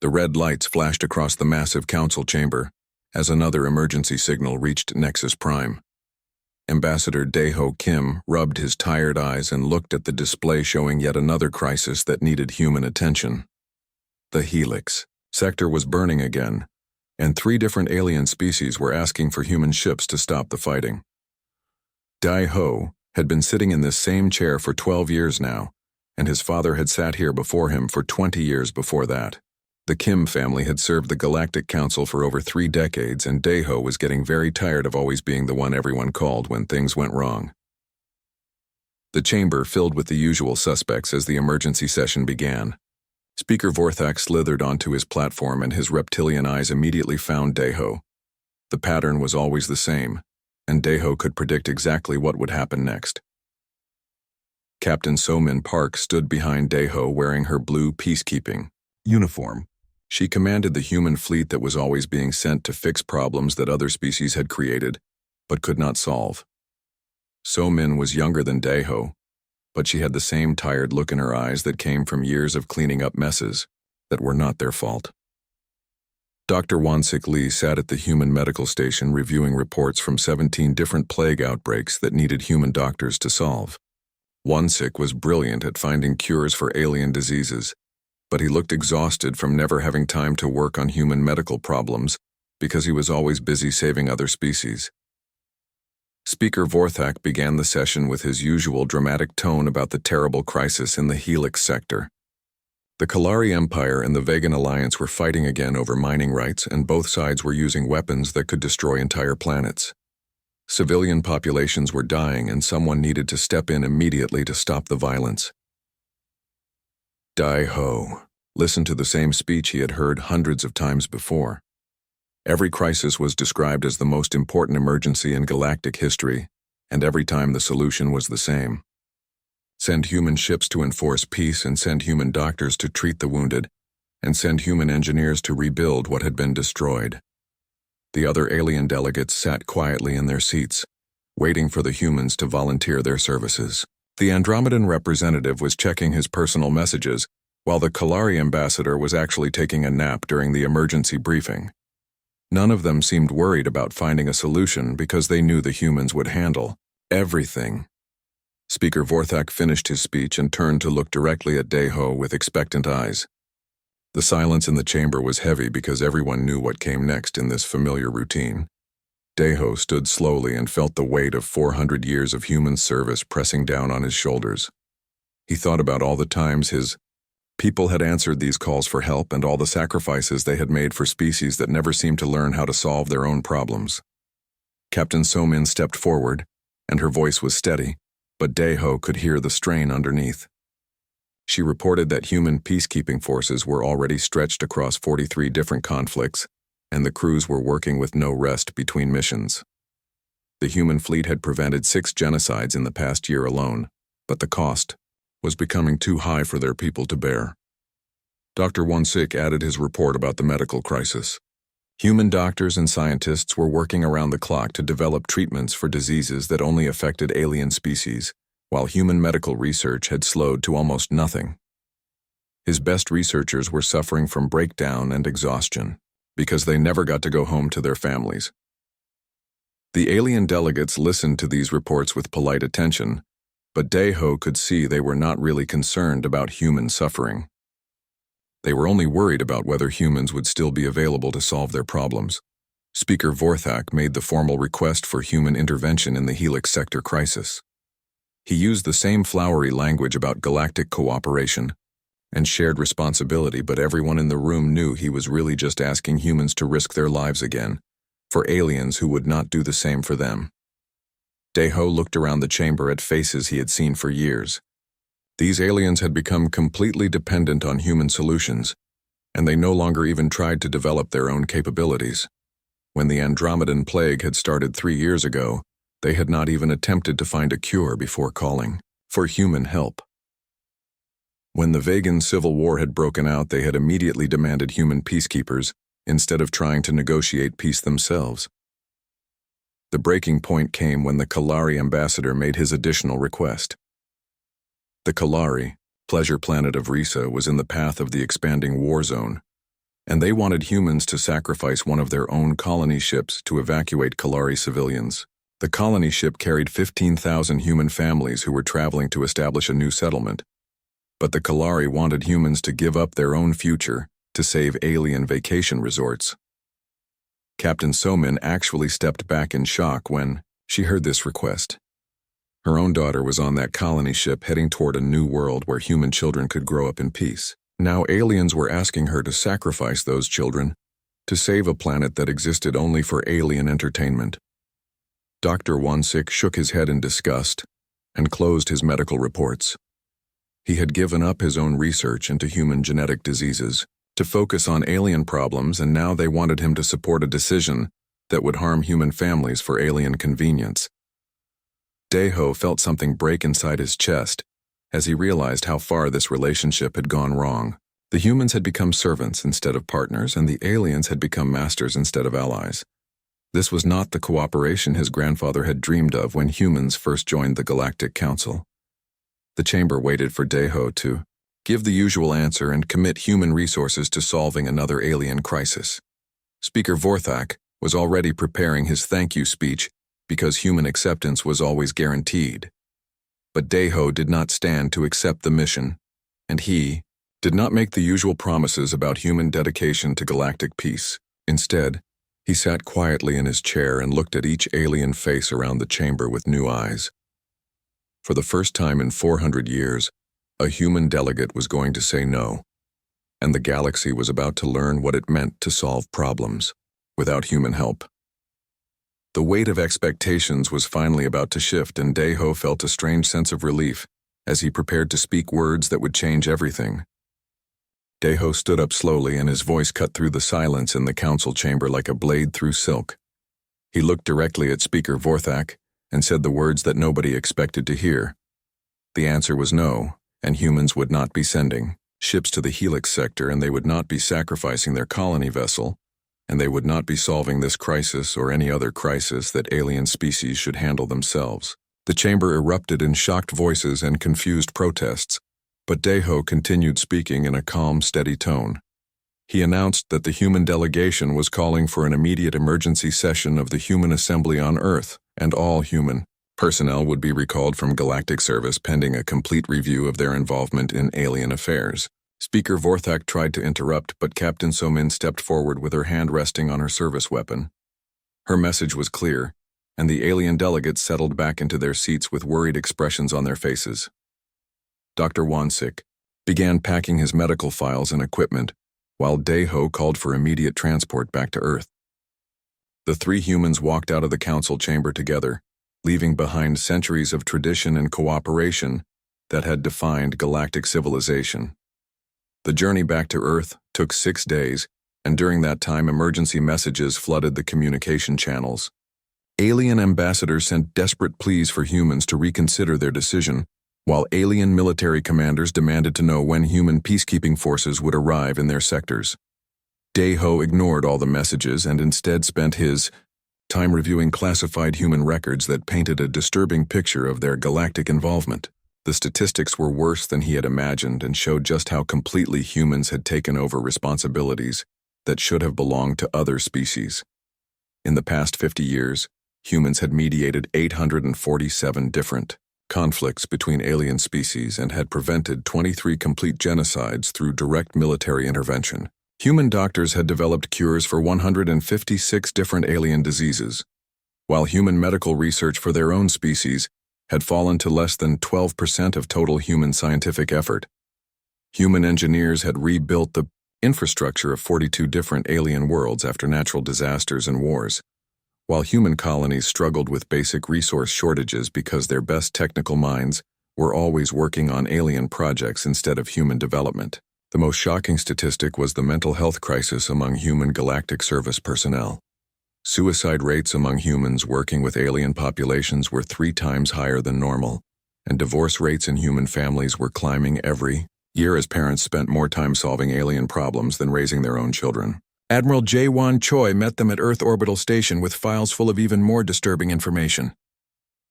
The red lights flashed across the massive council chamber as another emergency signal reached Nexus Prime. Ambassador Daeho Kim rubbed his tired eyes and looked at the display showing yet another crisis that needed human attention. The Helix sector was burning again, and 3 different alien species were asking for human ships to stop the fighting. Daeho had been sitting in this same chair for 12 years now, and his father had sat here before him for 20 years before that. The Kim family had served the Galactic Council for over 3 decades, and Daeho was getting very tired of always being the one everyone called when things went wrong. The chamber filled with the usual suspects as the emergency session began. Speaker Vorthak slithered onto his platform, and his reptilian eyes immediately found Daeho. The pattern was always the same, and Daeho could predict exactly what would happen next. Captain So-Min Park stood behind Daeho wearing her blue peacekeeping uniform. She commanded the human fleet that was always being sent to fix problems that other species had created, but could not solve. So-Min was younger than Daeho, but she had the same tired look in her eyes that came from years of cleaning up messes that were not their fault. Dr. Wansik Lee sat at the human medical station reviewing reports from 17 different plague outbreaks that needed human doctors to solve. Wansik was brilliant at finding cures for alien diseases, but he looked exhausted from never having time to work on human medical problems because he was always busy saving other species. Speaker Vorthak began the session with his usual dramatic tone about the terrible crisis in the Helix sector. The Kalari Empire and the Vegan Alliance were fighting again over mining rights, and both sides were using weapons that could destroy entire planets. Civilian populations were dying, and someone needed to step in immediately to stop the violence. Daeho listened to the same speech he had heard hundreds of times before. Every crisis was described as the most important emergency in galactic history, and every time the solution was the same. Send human ships to enforce peace, and send human doctors to treat the wounded, and send human engineers to rebuild what had been destroyed. The other alien delegates sat quietly in their seats, waiting for the humans to volunteer their services. The Andromedan representative was checking his personal messages, while the Kalari ambassador was actually taking a nap during the emergency briefing. None of them seemed worried about finding a solution because they knew the humans would handle everything. Speaker Vorthak finished his speech and turned to look directly at Daeho with expectant eyes. The silence in the chamber was heavy because everyone knew what came next in this familiar routine. Daeho stood slowly and felt the weight of 400 years of human service pressing down on his shoulders. He thought about all the times his people had answered these calls for help and all the sacrifices they had made for species that never seemed to learn how to solve their own problems. Captain So-Min stepped forward, and her voice was steady, but Daeho could hear the strain underneath. She reported that human peacekeeping forces were already stretched across 43 different conflicts, and the crews were working with no rest between missions. The human fleet had prevented 6 genocides in the past year alone, but the cost was becoming too high for their people to bear. Dr. Wansik added his report about the medical crisis. Human doctors and scientists were working around the clock to develop treatments for diseases that only affected alien species, while human medical research had slowed to almost nothing. His best researchers were suffering from breakdown and exhaustion, because they never got to go home to their families. The alien delegates listened to these reports with polite attention, but Daeho could see they were not really concerned about human suffering. They were only worried about whether humans would still be available to solve their problems. Speaker Vorthak made the formal request for human intervention in the Helix sector crisis. He used the same flowery language about galactic cooperation and shared responsibility, but everyone in the room knew he was really just asking humans to risk their lives again, for aliens who would not do the same for them. Daeho looked around the chamber at faces he had seen for years. These aliens had become completely dependent on human solutions, and they no longer even tried to develop their own capabilities. When the Andromedan plague had started 3 years ago, they had not even attempted to find a cure before calling for human help. When the Vegan Civil War had broken out, they had immediately demanded human peacekeepers instead of trying to negotiate peace themselves. The breaking point came when the Kalari ambassador made his additional request. The Kalari, pleasure planet of Risa, was in the path of the expanding war zone. and they wanted humans to sacrifice one of their own colony ships to evacuate Kalari civilians. The colony ship carried 15,000 human families who were traveling to establish a new settlement. But the Kalari wanted humans to give up their own future to save alien vacation resorts. Captain Somin actually stepped back in shock when she heard this request. Her own daughter was on that colony ship heading toward a new world where human children could grow up in peace. Now aliens were asking her to sacrifice those children to save a planet that existed only for alien entertainment. Dr. Wansik shook his head in disgust and closed his medical reports. He had given up his own research into human genetic diseases to focus on alien problems, and now they wanted him to support a decision that would harm human families for alien convenience. Daeho felt something break inside his chest as he realized how far this relationship had gone wrong. The humans had become servants instead of partners, and the aliens had become masters instead of allies. This was not the cooperation his grandfather had dreamed of when humans first joined the Galactic Council. The chamber waited for Daeho to give the usual answer and commit human resources to solving another alien crisis. Speaker Vorthak was already preparing his thank you speech because human acceptance was always guaranteed. But Daeho did not stand to accept the mission, and he did not make the usual promises about human dedication to galactic peace. Instead, he sat quietly in his chair and looked at each alien face around the chamber with new eyes. For the first time in 400 years, a human delegate was going to say no, and the galaxy was about to learn what it meant to solve problems without human help. The weight of expectations was finally about to shift, and Daeho felt a strange sense of relief as he prepared to speak words that would change everything. Daeho stood up slowly, and his voice cut through the silence in the council chamber like a blade through silk. He looked directly at Speaker Vorthak and said the words that nobody expected to hear. The answer was no, and humans would not be sending ships to the Helix sector, and they would not be sacrificing their colony vessel, and they would not be solving this crisis or any other crisis that alien species should handle themselves. The chamber erupted in shocked voices and confused protests, but Daeho continued speaking in a calm, steady tone. He announced that the human delegation was calling for an immediate emergency session of the Human Assembly on Earth, and all human personnel would be recalled from galactic service pending a complete review of their involvement in alien affairs. Speaker Vorthak tried to interrupt, but Captain Somin stepped forward with her hand resting on her service weapon. Her message was clear, and the alien delegates settled back into their seats with worried expressions on their faces. Dr. Wansik began packing his medical files and equipment, while Daeho called for immediate transport back to Earth. The three humans walked out of the council chamber together, leaving behind centuries of tradition and cooperation that had defined galactic civilization. The journey back to Earth took 6 days, and during that time emergency messages flooded the communication channels. Alien ambassadors sent desperate pleas for humans to reconsider their decision, while alien military commanders demanded to know when human peacekeeping forces would arrive in their sectors. Daeho ignored all the messages and instead spent his time reviewing classified human records that painted a disturbing picture of their galactic involvement. The statistics were worse than he had imagined and showed just how completely humans had taken over responsibilities that should have belonged to other species. In the past 50 years, humans had mediated 847 different conflicts between alien species and had prevented 23 complete genocides through direct military intervention. Human doctors had developed cures for 156 different alien diseases, while human medical research for their own species had fallen to less than 12% of total human scientific effort. Human engineers had rebuilt the infrastructure of 42 different alien worlds after natural disasters and wars, while human colonies struggled with basic resource shortages because their best technical minds were always working on alien projects instead of human development. The most shocking statistic was the mental health crisis among human galactic service personnel. Suicide rates among humans working with alien populations were 3 times higher than normal, and divorce rates in human families were climbing every year as parents spent more time solving alien problems than raising their own children. Admiral Jae-won Choi met them at Earth Orbital Station with files full of even more disturbing information.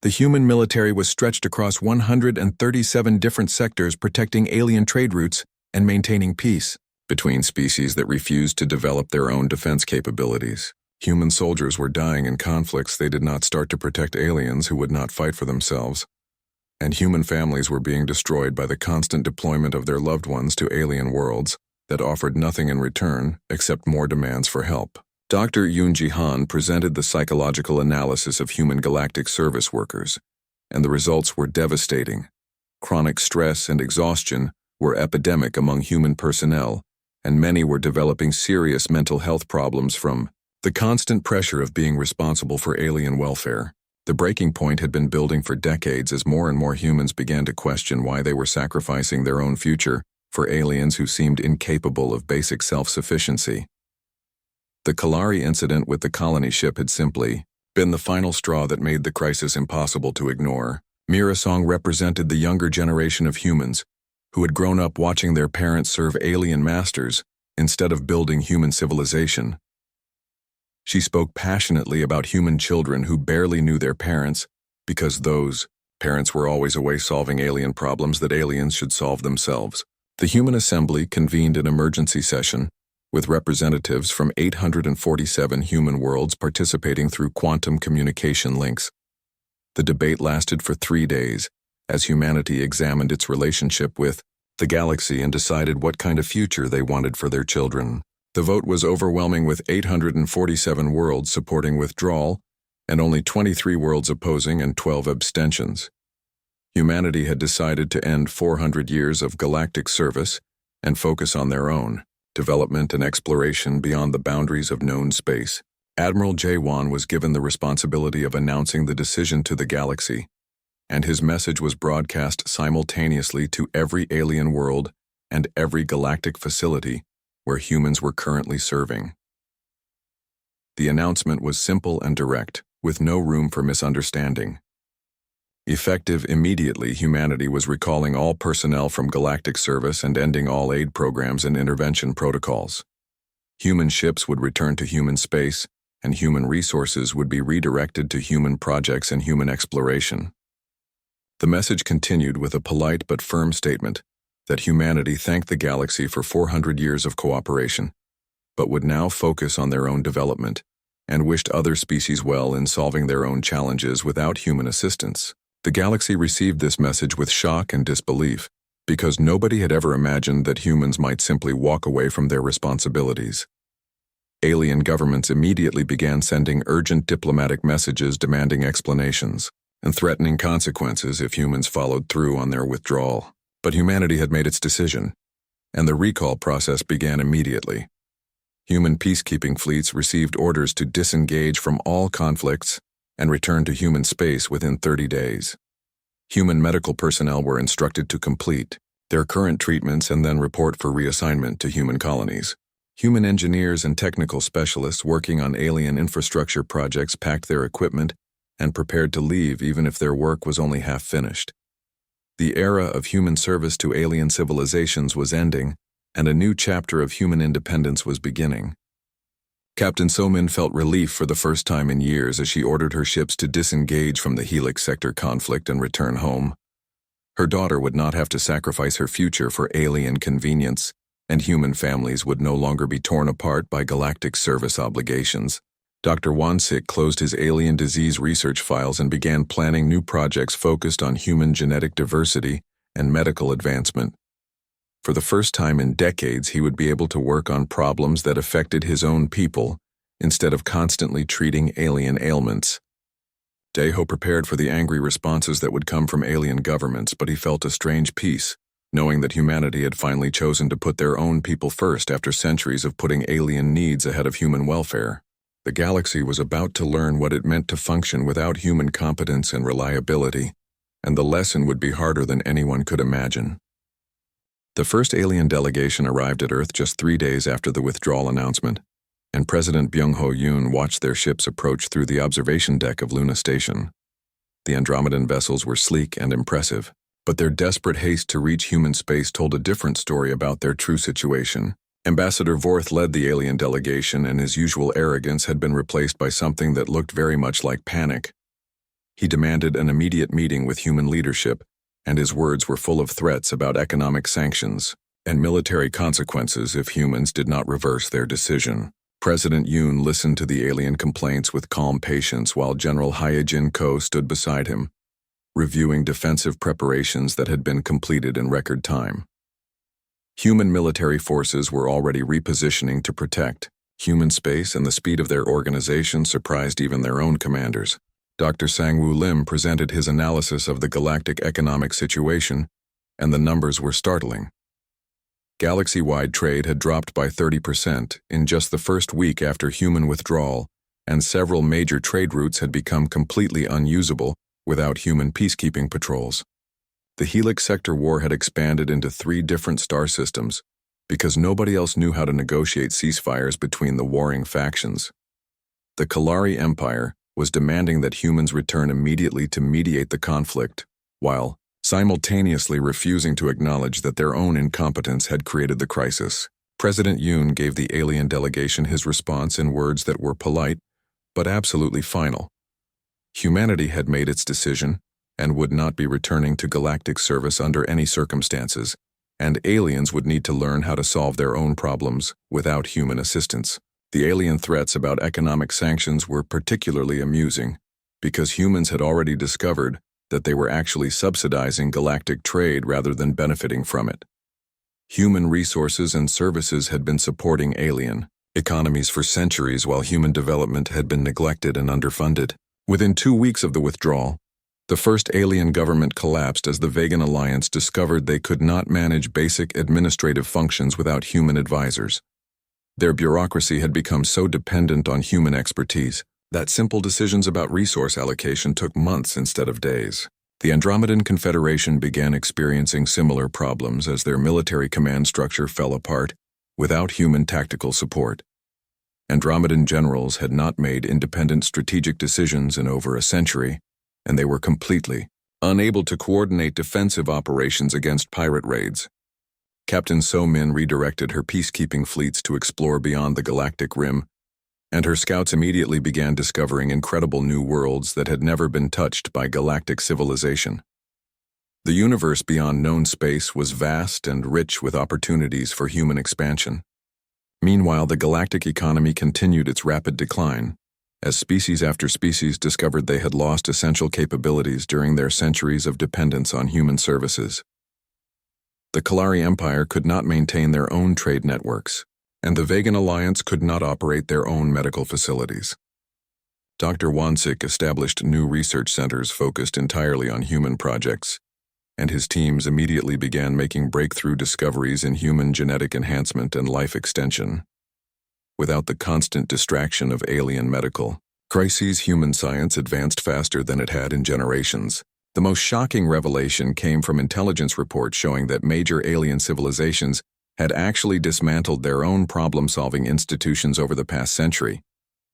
The human military was stretched across 137 different sectors protecting alien trade routes and maintaining peace. between species that refused to develop their own defense capabilities. Human soldiers were dying in conflicts they did not start to protect aliens who would not fight for themselves. And human families were being destroyed by the constant deployment of their loved ones to alien worlds that offered nothing in return except more demands for help. Dr. Yoon-ji Han presented the psychological analysis of human galactic service workers, and the results were devastating. Chronic stress and exhaustion were epidemic among human personnel, and many were developing serious mental health problems from the constant pressure of being responsible for alien welfare. The breaking point had been building for decades as more and more humans began to question why they were sacrificing their own future for aliens who seemed incapable of basic self-sufficiency. The Kalari incident with the colony ship had simply been the final straw that made the crisis impossible to ignore. Mirasong represented the younger generation of humans who had grown up watching their parents serve alien masters instead of building human civilization. She spoke passionately about human children who barely knew their parents because those parents were always away solving alien problems that aliens should solve themselves. The Human Assembly convened an emergency session with representatives from 847 human worlds participating through quantum communication links. The debate lasted for 3 days as humanity examined its relationship with the galaxy and decided what kind of future they wanted for their children. The vote was overwhelming, with 847 worlds supporting withdrawal and only 23 worlds opposing and 12 abstentions. Humanity had decided to end 400 years of galactic service and focus on their own development and exploration beyond the boundaries of known space. Admiral Jae-won was given the responsibility of announcing the decision to the galaxy, and his message was broadcast simultaneously to every alien world and every galactic facility where humans were currently serving. The announcement was simple and direct, with no room for misunderstanding. Effective immediately, humanity was recalling all personnel from galactic service and ending all aid programs and intervention protocols. Human ships would return to human space, and human resources would be redirected to human projects and human exploration. The message continued with a polite but firm statement that humanity thanked the galaxy for 400 years of cooperation, but would now focus on their own development and wished other species well in solving their own challenges without human assistance. The galaxy received this message with shock and disbelief, because nobody had ever imagined that humans might simply walk away from their responsibilities. Alien governments immediately began sending urgent diplomatic messages demanding explanations and threatening consequences if humans followed through on their withdrawal. But humanity had made its decision, and the recall process began immediately. Human peacekeeping fleets received orders to disengage from all conflicts and return to human space within 30 days. Human medical personnel were instructed to complete their current treatments and then report for reassignment to human colonies. Human engineers and technical specialists working on alien infrastructure projects packed their equipment and prepared to leave even if their work was only half finished. The era of human service to alien civilizations was ending, and a new chapter of human independence was beginning. Captain So-min felt relief for the first time in years as she ordered her ships to disengage from the Helix Sector conflict and return home. Her daughter would not have to sacrifice her future for alien convenience, and human families would no longer be torn apart by galactic service obligations. Dr. Won-sik closed his alien disease research files and began planning new projects focused on human genetic diversity and medical advancement. For the first time in decades, he would be able to work on problems that affected his own people instead of constantly treating alien ailments. Daeho prepared for the angry responses that would come from alien governments, but he felt a strange peace, knowing that humanity had finally chosen to put their own people first after centuries of putting alien needs ahead of human welfare. The galaxy was about to learn what it meant to function without human competence and reliability, and the lesson would be harder than anyone could imagine. The first alien delegation arrived at Earth just 3 days after the withdrawal announcement, and President Byung-ho Yoon watched their ships approach through the observation deck of Luna Station. The Andromedan vessels were sleek and impressive, but their desperate haste to reach human space told a different story about their true situation. Ambassador Vorth led the alien delegation, and his usual arrogance had been replaced by something that looked very much like panic. He demanded an immediate meeting with human leadership, and his words were full of threats about economic sanctions. and military consequences if humans did not reverse their decision. President Yoon listened to the alien complaints with calm patience while General Hyejin Ko stood beside him, reviewing defensive preparations that had been completed in record time. Human military forces were already repositioning to protect human space, and the speed of their organization surprised even their own commanders. Dr. Sang-Woo Lim presented his analysis of the galactic economic situation, and the numbers were startling. Galaxy-wide trade had dropped by 30% in just the first week after human withdrawal, and several major trade routes had become completely unusable without human peacekeeping patrols. The Helix Sector War had expanded into 3 different star systems because nobody else knew how to negotiate ceasefires between the warring factions. The Kalari Empire was demanding that humans return immediately to mediate the conflict, while simultaneously refusing to acknowledge that their own incompetence had created the crisis. President Yoon gave the alien delegation his response in words that were polite, but absolutely final. Humanity had made its decision and would not be returning to galactic service under any circumstances, and aliens would need to learn how to solve their own problems without human assistance. The alien threats about economic sanctions were particularly amusing, because humans had already discovered that they were actually subsidizing galactic trade rather than benefiting from it. Human resources and services had been supporting alien economies for centuries while human development had been neglected and underfunded. Within 2 weeks of the withdrawal, the first alien government collapsed as the Vegan Alliance discovered they could not manage basic administrative functions without human advisors. Their bureaucracy had become so dependent on human expertise that simple decisions about resource allocation took months instead of days. The Andromedan Confederation began experiencing similar problems as their military command structure fell apart without human tactical support. Andromedan generals had not made independent strategic decisions in over a century, and they were completely unable to coordinate defensive operations against pirate raids. Captain So-min redirected her peacekeeping fleets to explore beyond the galactic rim, and her scouts immediately began discovering incredible new worlds that had never been touched by galactic civilization. The universe beyond known space was vast and rich with opportunities for human expansion. Meanwhile, the galactic economy continued its rapid decline, as species after species discovered they had lost essential capabilities during their centuries of dependence on human services. The Kalari Empire could not maintain their own trade networks, and the Vegan Alliance could not operate their own medical facilities. Dr. Wansik established new research centers focused entirely on human projects, and his teams immediately began making breakthrough discoveries in human genetic enhancement and life extension. Without the constant distraction of alien medical crises, human science advanced faster than it had in generations. The most shocking revelation came from intelligence reports showing that major alien civilizations had actually dismantled their own problem-solving institutions over the past century.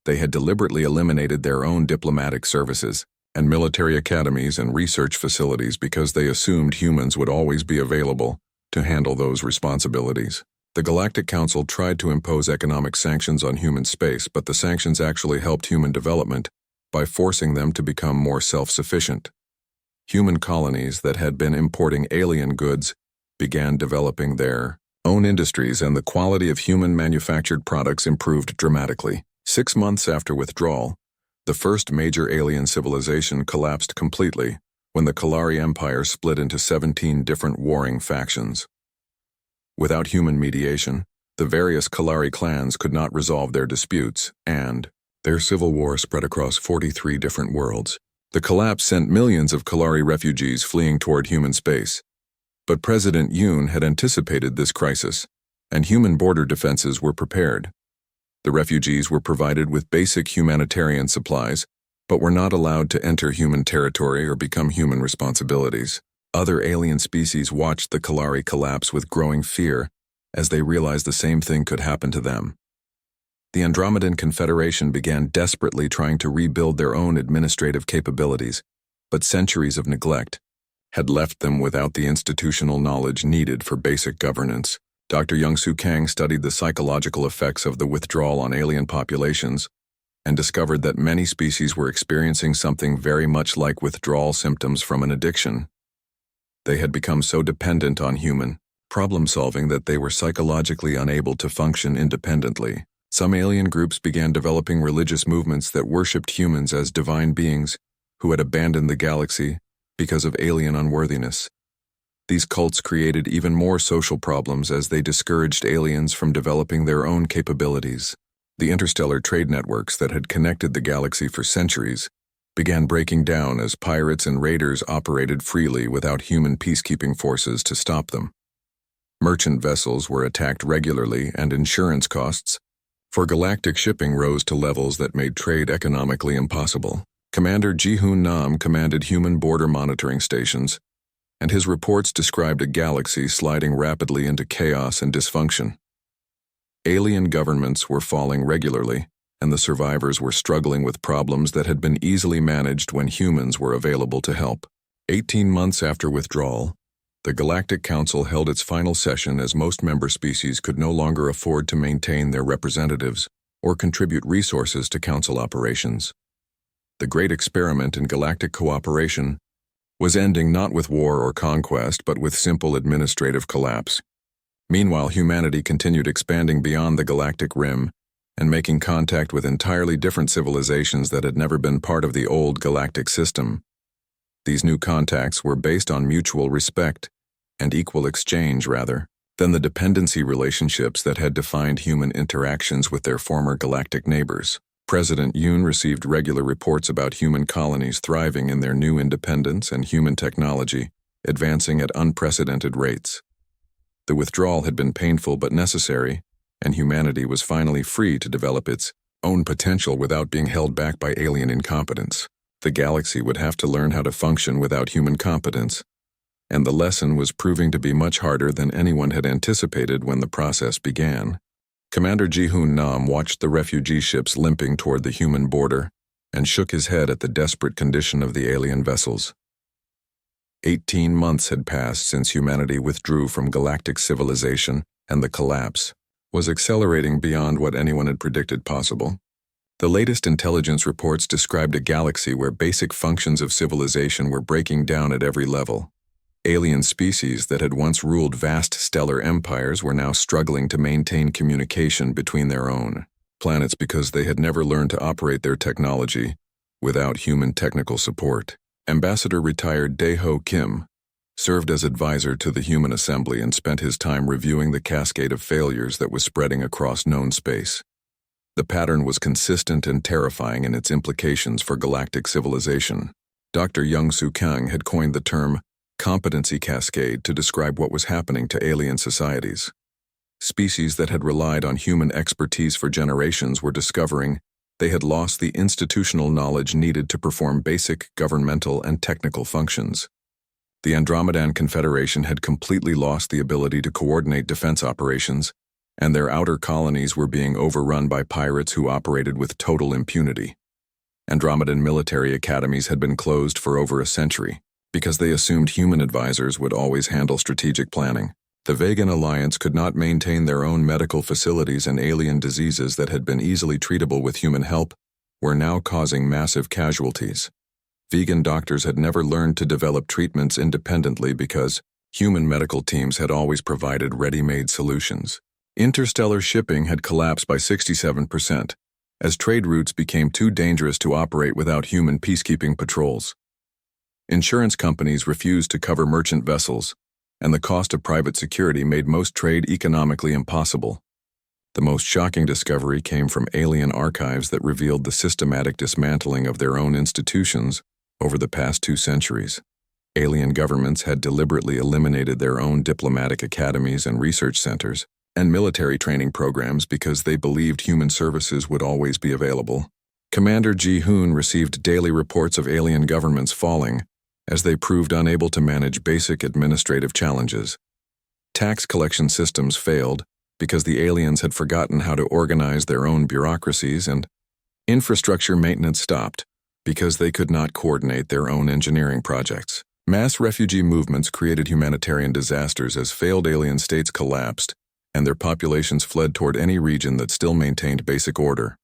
They had deliberately eliminated their own diplomatic services and military academies and research facilities because they assumed humans would always be available to handle those responsibilities. The Galactic Council tried to impose economic sanctions on human space, but the sanctions actually helped human development by forcing them to become more self-sufficient. Human colonies that had been importing alien goods began developing their own industries, and the quality of human manufactured products improved dramatically. 6 months after withdrawal, the first major alien civilization collapsed completely when the Kalari Empire split into 17 different warring factions. Without human mediation, the various Kalari clans could not resolve their disputes, and their civil war spread across 43 different worlds. The collapse sent millions of Kalari refugees fleeing toward human space. But President Yoon had anticipated this crisis, and human border defenses were prepared. The refugees were provided with basic humanitarian supplies, but were not allowed to enter human territory or become human responsibilities. Other alien species watched the Kalari collapse with growing fear, as they realized the same thing could happen to them. The Andromedan Confederation began desperately trying to rebuild their own administrative capabilities, but centuries of neglect had left them without the institutional knowledge needed for basic governance. Dr. Young-Soo Kang studied the psychological effects of the withdrawal on alien populations and discovered that many species were experiencing something very much like withdrawal symptoms from an addiction. They had become so dependent on human problem-solving that they were psychologically unable to function independently. Some alien groups began developing religious movements that worshipped humans as divine beings who had abandoned the galaxy because of alien unworthiness. These cults created even more social problems as they discouraged aliens from developing their own capabilities. The interstellar trade networks that had connected the galaxy for centuries began breaking down as pirates and raiders operated freely without human peacekeeping forces to stop them. Merchant vessels were attacked regularly, and insurance costs for galactic shipping rose to levels that made trade economically impossible. Commander Ji-Hoon Nam commanded human border monitoring stations, and his reports described a galaxy sliding rapidly into chaos and dysfunction. Alien governments were falling regularly, and the survivors were struggling with problems that had been easily managed when humans were available to help. 18 months after withdrawal, the Galactic Council held its final session as most member species could no longer afford to maintain their representatives or contribute resources to Council operations. The great experiment in galactic cooperation was ending not with war or conquest, but with simple administrative collapse. Meanwhile, humanity continued expanding beyond the galactic rim and making contact with entirely different civilizations that had never been part of the old galactic system. These new contacts were based on mutual respect and equal exchange rather than the dependency relationships that had defined human interactions with their former galactic neighbors. President Yoon received regular reports about human colonies thriving in their new independence and human technology advancing at unprecedented rates. The withdrawal had been painful but necessary, and humanity was finally free to develop its own potential without being held back by alien incompetence. The galaxy would have to learn how to function without human competence, and the lesson was proving to be much harder than anyone had anticipated when the process began. Commander Ji-Hoon Nam watched the refugee ships limping toward the human border and shook his head at the desperate condition of the alien vessels. 18 months had passed since humanity withdrew from galactic civilization, and the collapse was accelerating beyond what anyone had predicted possible. The latest intelligence reports described a galaxy where basic functions of civilization were breaking down at every level. Alien species that had once ruled vast stellar empires were now struggling to maintain communication between their own planets because they had never learned to operate their technology without human technical support. Ambassador retired Dae-Ho Kim served as advisor to the Human Assembly and spent his time reviewing the cascade of failures that was spreading across known space. The pattern was consistent and terrifying in its implications for galactic civilization. Dr. Young-Soo Kang had coined the term competency cascade to describe what was happening to alien societies. Species that had relied on human expertise for generations were discovering they had lost the institutional knowledge needed to perform basic governmental and technical functions. The Andromedan Confederation had completely lost the ability to coordinate defense operations, and their outer colonies were being overrun by pirates who operated with total impunity. Andromedan military academies had been closed for over a century because they assumed human advisors would always handle strategic planning. The Vegan Alliance could not maintain their own medical facilities, and alien diseases that had been easily treatable with human help were now causing massive casualties. Vegan doctors had never learned to develop treatments independently because human medical teams had always provided ready-made solutions. Interstellar shipping had collapsed by 67%, as trade routes became too dangerous to operate without human peacekeeping patrols. Insurance companies refused to cover merchant vessels, and the cost of private security made most trade economically impossible. The most shocking discovery came from alien archives that revealed the systematic dismantling of their own institutions over the past 2 centuries. Alien governments had deliberately eliminated their own diplomatic academies and research centers and military training programs because they believed human services would always be available. Commander Ji-Hoon received daily reports of alien governments falling as they proved unable to manage basic administrative challenges. Tax collection systems failed because the aliens had forgotten how to organize their own bureaucracies, and infrastructure maintenance stopped because they could not coordinate their own engineering projects. Mass refugee movements created humanitarian disasters as failed alien states collapsed and their populations fled toward any region that still maintained basic order.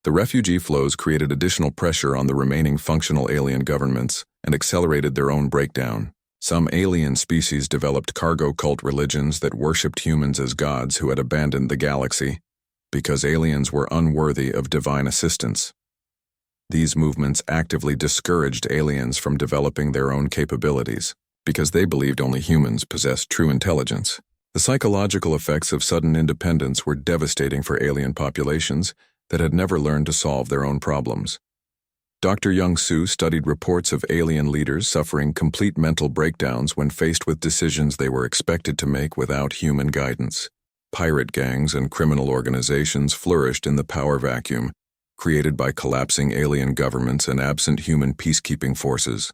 The refugee flows created additional pressure on the remaining functional alien governments and accelerated their own breakdown. Some alien species developed cargo cult religions that worshipped humans as gods who had abandoned the galaxy because aliens were unworthy of divine assistance. These movements actively discouraged aliens from developing their own capabilities because they believed only humans possessed true intelligence. The psychological effects of sudden independence were devastating for alien populations that had never learned to solve their own problems. Dr. Young-Soo studied reports of alien leaders suffering complete mental breakdowns when faced with decisions they were expected to make without human guidance. Pirate gangs and criminal organizations flourished in the power vacuum created by collapsing alien governments and absent human peacekeeping forces.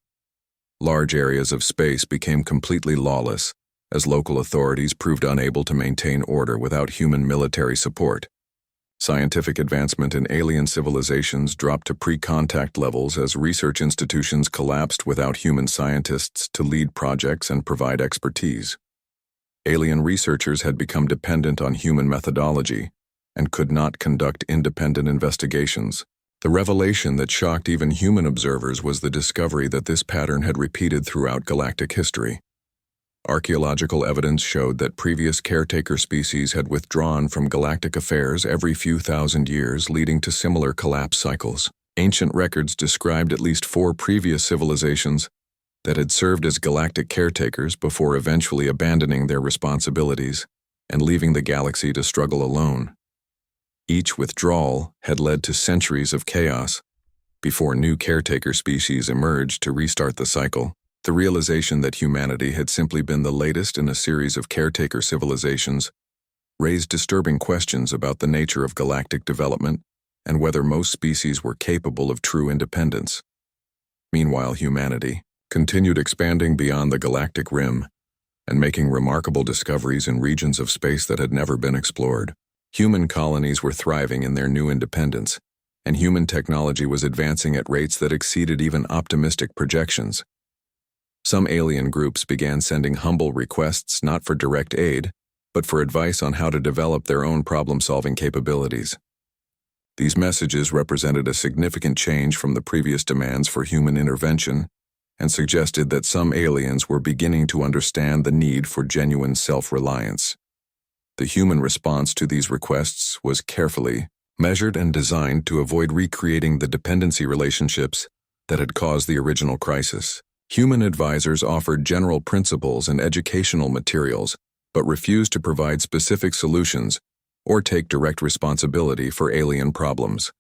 Large areas of space became completely lawless, as local authorities proved unable to maintain order without human military support. Scientific advancement in alien civilizations dropped to pre-contact levels as research institutions collapsed without human scientists to lead projects and provide expertise. Alien researchers had become dependent on human methodology and could not conduct independent investigations. The revelation that shocked even human observers was the discovery that this pattern had repeated throughout galactic history. Archaeological evidence showed that previous caretaker species had withdrawn from galactic affairs every few thousand years, leading to similar collapse cycles. Ancient records described at least 4 previous civilizations that had served as galactic caretakers before eventually abandoning their responsibilities and leaving the galaxy to struggle alone. Each withdrawal had led to centuries of chaos before new caretaker species emerged to restart the cycle. The realization that humanity had simply been the latest in a series of caretaker civilizations raised disturbing questions about the nature of galactic development and whether most species were capable of true independence. Meanwhile, humanity continued expanding beyond the galactic rim and making remarkable discoveries in regions of space that had never been explored. Human colonies were thriving in their new independence, and human technology was advancing at rates that exceeded even optimistic projections. Some alien groups began sending humble requests not for direct aid, but for advice on how to develop their own problem-solving capabilities. These messages represented a significant change from the previous demands for human intervention and suggested that some aliens were beginning to understand the need for genuine self-reliance. The human response to these requests was carefully measured and designed to avoid recreating the dependency relationships that had caused the original crisis. Human advisors offered general principles and educational materials, but refused to provide specific solutions or take direct responsibility for alien problems.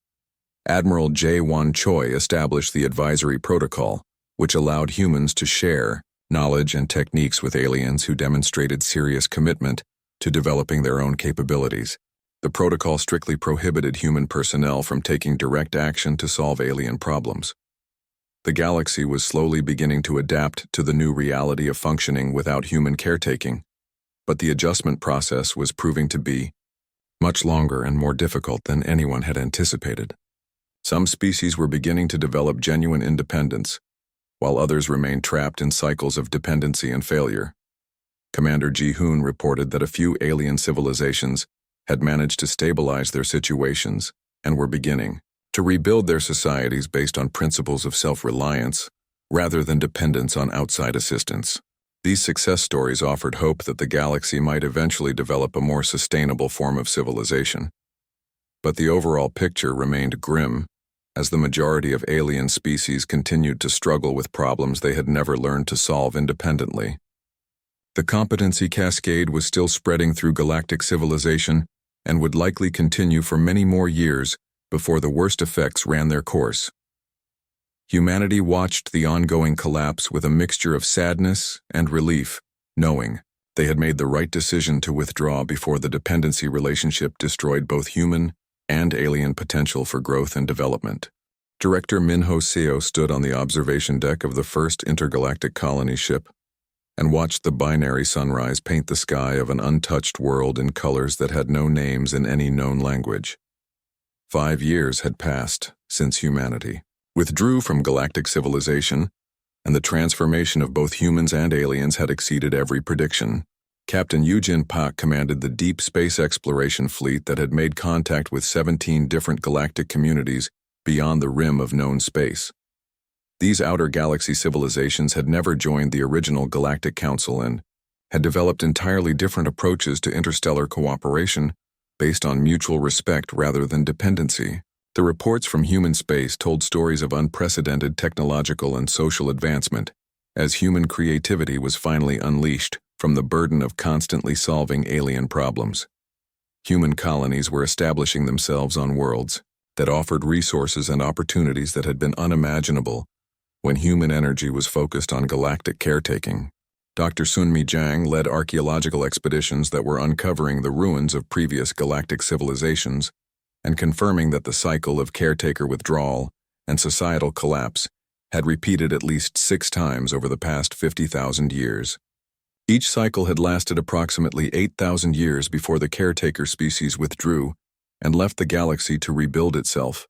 Admiral Jae-won Choi established the advisory protocol, which allowed humans to share knowledge and techniques with aliens who demonstrated serious commitment to developing their own capabilities. The protocol strictly prohibited human personnel from taking direct action to solve alien problems. The galaxy was slowly beginning to adapt to the new reality of functioning without human caretaking, but the adjustment process was proving to be much longer and more difficult than anyone had anticipated. Some species were beginning to develop genuine independence, while others remained trapped in cycles of dependency and failure. Commander Ji-hoon reported that a few alien civilizations had managed to stabilize their situations and were beginning to rebuild their societies based on principles of self-reliance rather than dependence on outside assistance. These success stories offered hope that the galaxy might eventually develop a more sustainable form of civilization. But the overall picture remained grim, as the majority of alien species continued to struggle with problems they had never learned to solve independently. The competency cascade was still spreading through galactic civilization and would likely continue for many more years before the worst effects ran their course. Humanity watched the ongoing collapse with a mixture of sadness and relief, knowing they had made the right decision to withdraw before the dependency relationship destroyed both human and alien potential for growth and development. Director Min-ho Seo stood on the observation deck of the first intergalactic colony ship and watched the binary sunrise paint the sky of an untouched world in colors that had no names in any known language. 5 years had passed since humanity withdrew from galactic civilization, and the transformation of both humans and aliens had exceeded every prediction. Captain Yoo-jin Pak commanded the deep space exploration fleet that had made contact with 17 different galactic communities beyond the rim of known space. These outer galaxy civilizations had never joined the original Galactic Council and had developed entirely different approaches to interstellar cooperation based on mutual respect rather than dependency. The reports from human space told stories of unprecedented technological and social advancement, as human creativity was finally unleashed from the burden of constantly solving alien problems. Human colonies were establishing themselves on worlds that offered resources and opportunities that had been unimaginable when human energy was focused on galactic caretaking. Dr. Sunmi Jiang led archaeological expeditions that were uncovering the ruins of previous galactic civilizations and confirming that the cycle of caretaker withdrawal and societal collapse had repeated at least 6 times over the past 50,000 years. Each cycle had lasted approximately 8,000 years before the caretaker species withdrew and left the galaxy to rebuild itself.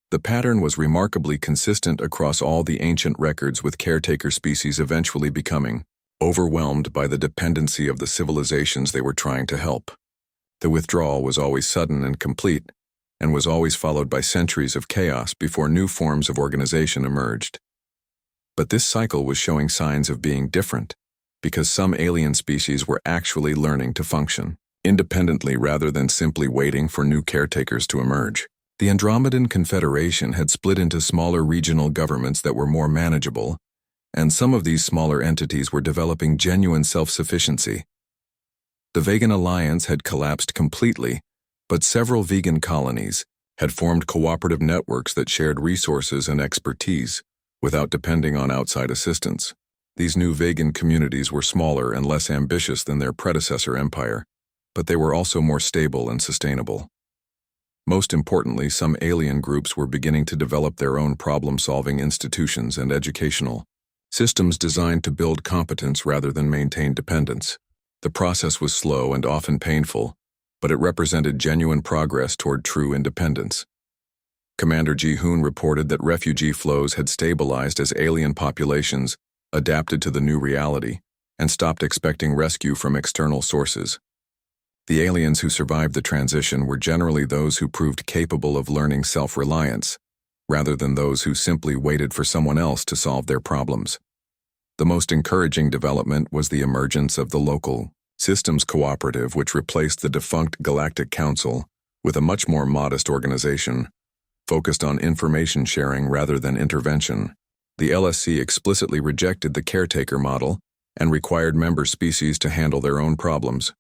The pattern was remarkably consistent across all the ancient records, with caretaker species eventually becoming overwhelmed by the dependency of the civilizations they were trying to help. The withdrawal was always sudden and complete, and was always followed by centuries of chaos before new forms of organization emerged. But this cycle was showing signs of being different, because some alien species were actually learning to function independently rather than simply waiting for new caretakers to emerge. The Andromedan Confederation had split into smaller regional governments that were more manageable, and some of these smaller entities were developing genuine self-sufficiency. The Vegan Alliance had collapsed completely, but several vegan colonies had formed cooperative networks that shared resources and expertise without depending on outside assistance. These new vegan communities were smaller and less ambitious than their predecessor empire, but they were also more stable and sustainable. Most importantly, some alien groups were beginning to develop their own problem-solving institutions and educational systems designed to build competence rather than maintain dependence. The process was slow and often painful, but it represented genuine progress toward true independence. Commander Ji-hoon reported that refugee flows had stabilized as alien populations adapted to the new reality and stopped expecting rescue from external sources. The aliens who survived the transition were generally those who proved capable of learning self-reliance, rather than those who simply waited for someone else to solve their problems. The most encouraging development was the emergence of the local systems cooperative, which replaced the defunct Galactic Council with a much more modest organization, focused on information sharing rather than intervention. The LSC explicitly rejected the caretaker model and required member species to handle their own problems.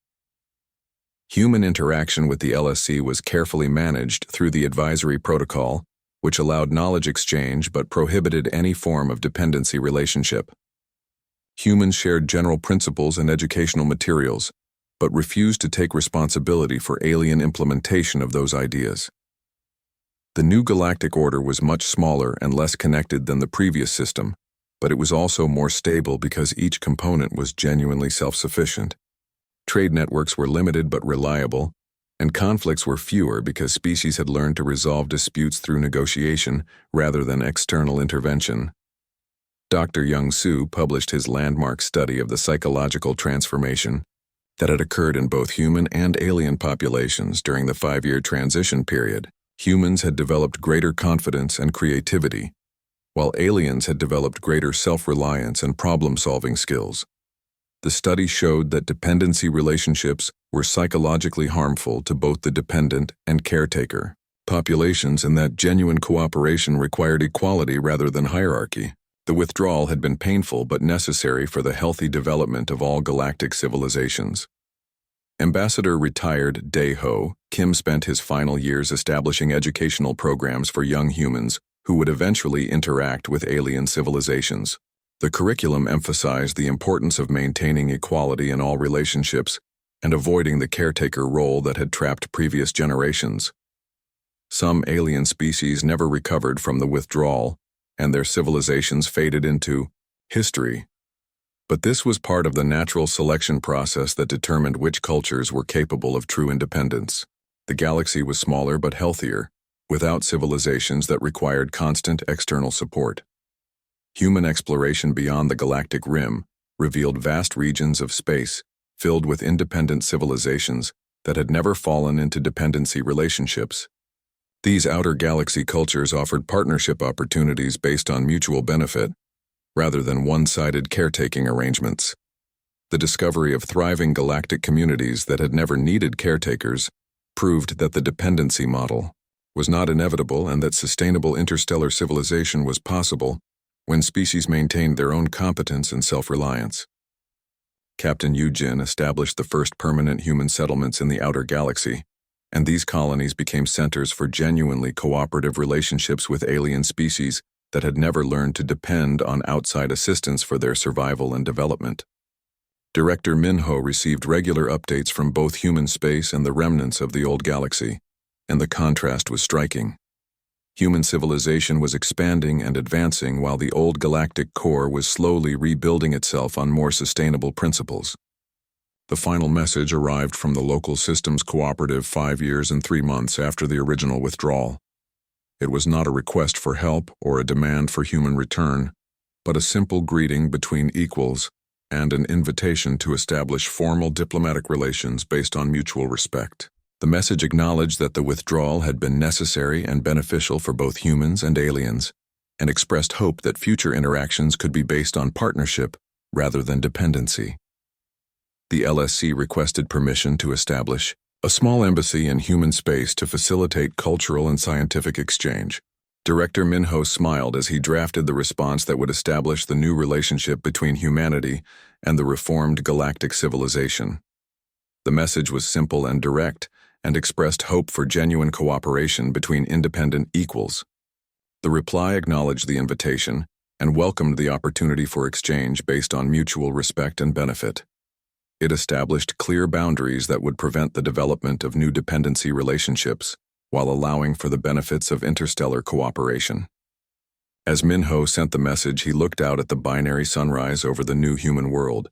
Human interaction with the LSC was carefully managed through the advisory protocol, which allowed knowledge exchange but prohibited any form of dependency relationship. Humans shared general principles and educational materials, but refused to take responsibility for alien implementation of those ideas. The new galactic order was much smaller and less connected than the previous system, but it was also more stable because each component was genuinely self-sufficient. Trade networks were limited but reliable, and conflicts were fewer because species had learned to resolve disputes through negotiation rather than external intervention. Dr. Young Soo published his landmark study of the psychological transformation that had occurred in both human and alien populations during the 5-year transition period. Humans had developed greater confidence and creativity, while aliens had developed greater self-reliance and problem-solving skills. The study showed that dependency relationships were psychologically harmful to both the dependent and caretaker populations, and that genuine cooperation required equality rather than hierarchy. The withdrawal had been painful but necessary for the healthy development of all galactic civilizations. Ambassador retired Dae-ho Kim spent his final years establishing educational programs for young humans who would eventually interact with alien civilizations. The curriculum emphasized the importance of maintaining equality in all relationships and avoiding the caretaker role that had trapped previous generations. Some alien species never recovered from the withdrawal, and their civilizations faded into history. But this was part of the natural selection process that determined which cultures were capable of true independence. The galaxy was smaller but healthier, without civilizations that required constant external support. Human exploration beyond the galactic rim revealed vast regions of space filled with independent civilizations that had never fallen into dependency relationships. These outer galaxy cultures offered partnership opportunities based on mutual benefit, rather than one-sided caretaking arrangements. The discovery of thriving galactic communities that had never needed caretakers proved that the dependency model was not inevitable and that sustainable interstellar civilization was possible when species maintained their own competence and self-reliance. Captain Yujin established the first permanent human settlements in the outer galaxy, and these colonies became centers for genuinely cooperative relationships with alien species that had never learned to depend on outside assistance for their survival and development. Director Minho received regular updates from both human space and the remnants of the old galaxy, and the contrast was striking. Human civilization was expanding and advancing while the old galactic core was slowly rebuilding itself on more sustainable principles. The final message arrived from the local systems cooperative 5 years and 3 months after the original withdrawal. It was not a request for help or a demand for human return, but a simple greeting between equals and an invitation to establish formal diplomatic relations based on mutual respect. The message acknowledged that the withdrawal had been necessary and beneficial for both humans and aliens, and expressed hope that future interactions could be based on partnership rather than dependency. The LSC requested permission to establish a small embassy in human space to facilitate cultural and scientific exchange. Director Minho smiled as he drafted the response that would establish the new relationship between humanity and the reformed galactic civilization. The message was simple and direct, and expressed hope for genuine cooperation between independent equals. The reply acknowledged the invitation and welcomed the opportunity for exchange based on mutual respect and benefit. It established clear boundaries that would prevent the development of new dependency relationships, while allowing for the benefits of interstellar cooperation. As Minho sent the message, he looked out at the binary sunrise over the new human world,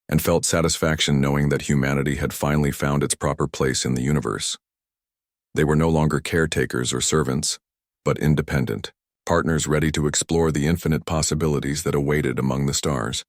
and felt satisfaction knowing that humanity had finally found its proper place in the universe. They were no longer caretakers or servants, but independent, partners ready to explore the infinite possibilities that awaited among the stars.